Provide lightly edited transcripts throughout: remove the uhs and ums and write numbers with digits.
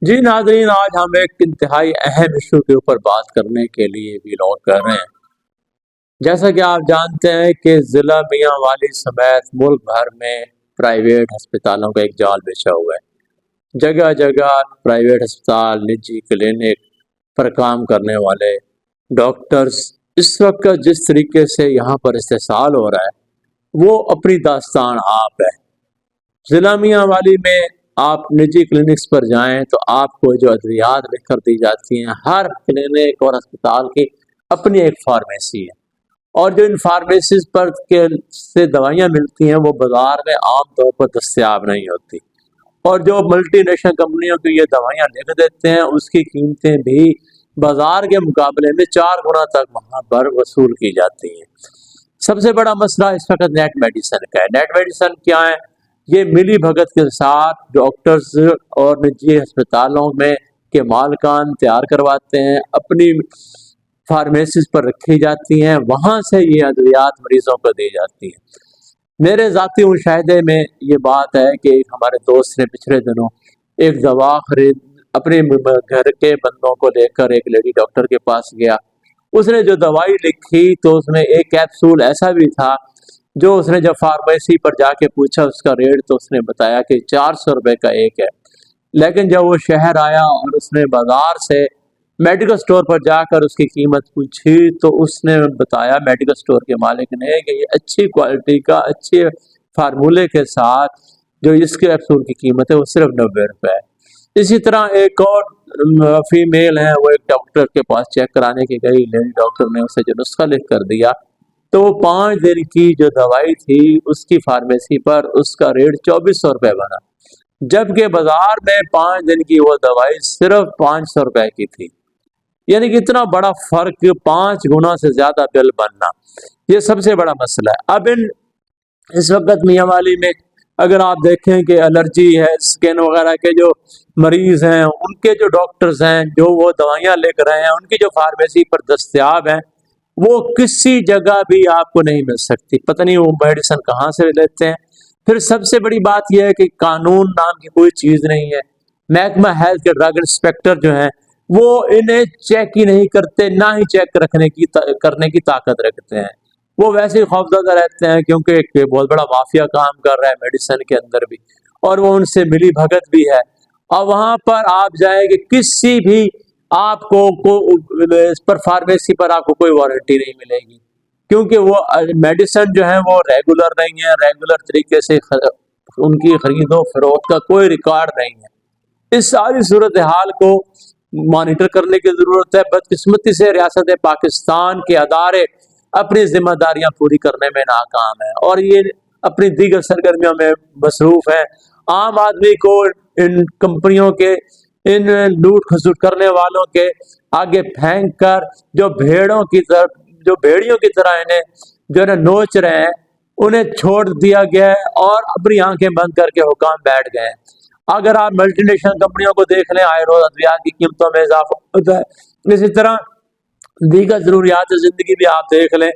جی नाज़रीन, आज हम एक इंतहाई अहम इशू के ऊपर बात करने के लिए बिलॉन्ग कर रहे हैं। जैसा कि आप जानते हैं कि ज़िला मियाँ वाली समेत मुल्क भर में प्राइवेट अस्पतालों का एक जाल बिछा हुआ है। जगह जगह प्राइवेट अस्पताल, निजी क्लिनिक पर काम करने वाले डॉक्टर्स इस वक्त जिस तरीके से यहाँ पर इस्तेसाल हो रहा है वो अपनी दास्तान आप है। ज़िला मियाँ वाली में आप निजी क्लिनिक्स पर जाएं तो आपको जो अद्वियात लिख कर दी जाती हैं, हर क्लिनिक और अस्पताल की अपनी एक फार्मेसी है और जो इन फार्मेसीज पर के से दवाइयाँ मिलती हैं वो बाज़ार में आम तौर पर दस्तयाब नहीं होती और जो मल्टी नेशनल कंपनियों की ये दवाइयाँ लिख देते हैं उसकी कीमतें भी बाज़ार के मुकाबले में 4 गुना तक वहाँ पर वसूल की जाती हैं। सबसे बड़ा मसला इस वक्त नेट मेडिसिन का है। नेट मेडिसिन क्या है? ये मिली भगत के साथ डॉक्टर्स और निजी अस्पतालों में के मालकान तैयार करवाते हैं, अपनी फार्मेसीज पर रखी जाती हैं, वहाँ से ये अद्वियात मरीजों को दी जाती हैं। मेरे ज़ाती मुशाहिदे में ये बात है कि एक हमारे दोस्त ने पिछले दिनों एक दवा खरीद अपने घर के बंदों को लेकर एक लेडी डॉक्टर के पास गया। उसने जो दवाई लिखी तो उसमें एक कैप्सूल ऐसा भी था जो उसने जब फार्मेसी पर जाके पूछा उसका रेट तो उसने बताया कि 400 रुपये का एक है। लेकिन जब वो शहर आया और उसने बाज़ार से मेडिकल स्टोर पर जाकर उसकी कीमत पूछी तो उसने बताया, मेडिकल स्टोर के मालिक ने, कि ये अच्छी क्वालिटी का अच्छे फार्मूले के साथ जो इसके कैप्सूल की कीमत है वो सिर्फ 90 रुपये है। इसी तरह एक और फीमेल है, वो एक डॉक्टर के पास चेक कराने की गई। लेडी डॉक्टर ने उसे जो नुस्खा लिख कर दिया तो 5 दिन की जो दवाई थी उसकी फार्मेसी पर उसका रेट 2400 रुपये बना, जबकि बाजार में 5 दिन की वो दवाई सिर्फ 500 रुपये की थी। यानी कि इतना बड़ा फर्क, 5 गुना से ज्यादा बिल बनना, ये सबसे बड़ा मसला है। अब इस वक्त मियाँ वाली में अगर आप देखें कि एलर्जी है, स्किन वगैरह के जो मरीज हैं उनके जो डॉक्टर्स हैं जो वो दवाइयाँ लिख रहे हैं उनकी जो फार्मेसी पर दस्तयाब हैं वो किसी जगह भी आपको नहीं मिल सकती। पता नहीं वो मेडिसिन कहाँ से लेते हैं। फिर सबसे बड़ी बात यह है कि कानून नाम की कोई चीज़ नहीं है। महकमा हेल्थ के ड्रग इंस्पेक्टर जो हैं वो इन्हें चेक ही नहीं करते, ना ही चेक करने की ताकत रखते हैं। वो वैसे ही खौफजदा रहते हैं क्योंकि एक बहुत बड़ा माफिया काम कर रहा है मेडिसिन के अंदर भी और वो उनसे मिली भगत भी है। और वहाँ पर आप जाएंगे किसी भी आपको इस पर फार्मेसी पर आपको कोई वारंटी नहीं मिलेगी क्योंकि वो मेडिसिन जो है वो रेगुलर नहीं है, रेगुलर तरीके से उनकी खरीदो फरोख्त का कोई रिकॉर्ड नहीं है। इस सारी सूरत हाल को मॉनिटर करने की ज़रूरत है। बदकिस्मती से रियासत पाकिस्तान के अदारे अपनी जिम्मेदारियां पूरी करने में नाकाम है और ये अपनी दीगर सरगर्मियों में मसरूफ है। आम आदमी को इन कंपनियों के, इन लूट खसूट करने वालों के आगे फेंक कर जो भेड़ियों की तरह इन्हें जो है नोच रहे हैं उन्हें छोड़ दिया गया है और अपनी आंखें बंद करके हुकाम बैठ गए हैं। अगर आप मल्टीनेशनल कंपनियों को देख लें, आए रोज अद्वियात की कीमतों में इजाफा होता है। इसी तरह दीगर जरूरियात जिंदगी भी आप देख लें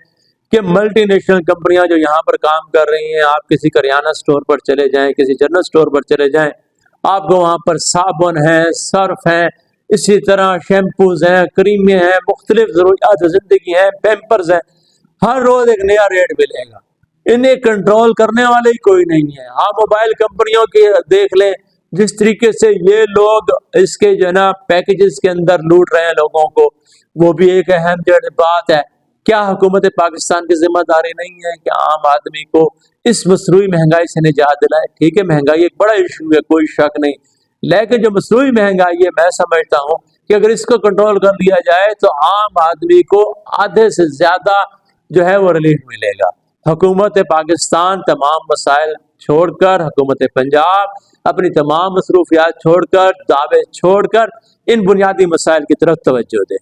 कि मल्टीनेशनल कंपनियां जो यहाँ पर काम कर रही हैं, आप किसी करियाना स्टोर पर चले जाएं, किसी जनरल स्टोर पर चले जाएं, आपको वहाँ पर साबुन है, सर्फ है, इसी तरह शैम्पूज हैं, क्रीमें हैं, मुख्तलिफ जरूरियात जिंदगी हैं, पैम्पर्स हैं, हर रोज एक नया रेट मिलेगा। इन्हें कंट्रोल करने वाले ही कोई नहीं है। आप मोबाइल कंपनियों के देख लें जिस तरीके से ये लोग इसके जो है ना पैकेजेस के अंदर लूट रहे हैं लोगों को, वो भी एक अहम जो बात है। क्या हुकूमत पाकिस्तान की जिम्मेदारी नहीं है कि आम आदमी को इस मसरूई महंगाई से निजात दिलाए? ठीक है, महंगाई एक बड़ा इशू है, कोई शक नहीं, लेकिन जो मसरूई महंगाई है मैं समझता हूँ कि अगर इसको कंट्रोल कर लिया जाए तो आम आदमी को आधे से ज्यादा जो है वो रिलीफ मिलेगा। हुकूमत पाकिस्तान तमाम मसाइल छोड़कर, हुकूमत पंजाब अपनी तमाम मसरूफियात छोड़कर, दावे छोड़कर इन बुनियादी मसाइल की तरफ तवज्जो दे।